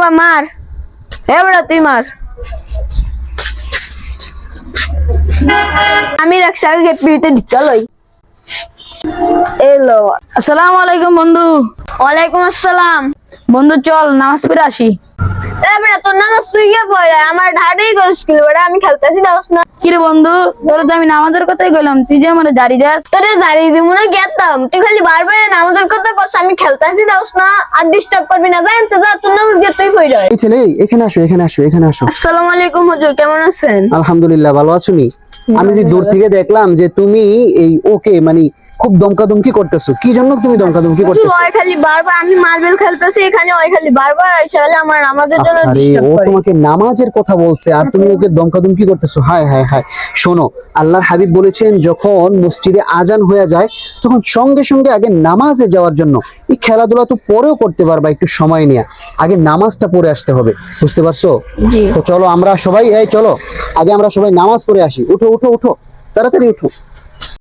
বাবা মার, এ বড় তুই মার। আমি রাখছি আগে পিড়িতে ঢিকালই। এলো। আসসালামু আলাইকুম বন্ধু। ওয়ালাইকুম আসসালাম। বন্ধু চল নামাজ পড়ে আসি। এ বেটা তোর নামাজ তুই গিয়ে পড়ে, আমার ঢাড়েই করিস কি বেটা, আমি খেলতেছি দাওস না। কিরে বন্ধু, তোর তো আমি নামাজের কথাই কইলাম, তুই যে আমার জারি দাস। তোরে দাঁড়িয়ে দিব না গেতাম, তুই খালি বারবার নামাজের কথা করছ, আমি খেলতেছি দাওস না। আর ডিস্টার্ব করবি না, জানতে যা, তোর নামাজ গিয়ে তুই পড়ে। এই ছেলে, এখানে আসো, এখানে আসো, এখানে আসো। আসসালামু আলাইকুম হুজুর, কেমন আছেন? আলহামদুলিল্লাহ, ভালো আছো নি? আমি যে দূর থেকে দেখলাম যে তুমি এই ওকে মানে খুব দমকাদমকি করতেছো, কি জন্য তুমি দমকাদমকি হুজুর করতেছো? ওই খালি বারবার, আমি মার্বেল খেলতেছি এখানে, ওই খালি বারবার আইসা খালি আমার নামাজের জন্য আরে ডিস্টার্ব ও করে। তোমাকে নামাজের কথা বলছে আর তুমি ওকে দমকাদমকি করতেছো। হায় হায় হায়, শোনো, আল্লাহর হাবিব বলেছেন যখন মসজিদে আজান হয়ে যায় তখন সঙ্গে সঙ্গে আগে নামাজে যাওয়ার জন্য, এই খেলাধুলা তো পরেও করতে পারবা, একটু সময় নিয়ে আগে নামাজটা পড়ে আসতে হবে, বুঝতে পারছো? জি। তো চলো আমরা সবাই, এই চলো আগে আমরা সবাই নামাজ পড়ে আসি। উঠো উঠো উঠো, তাড়াতাড়ি উঠো।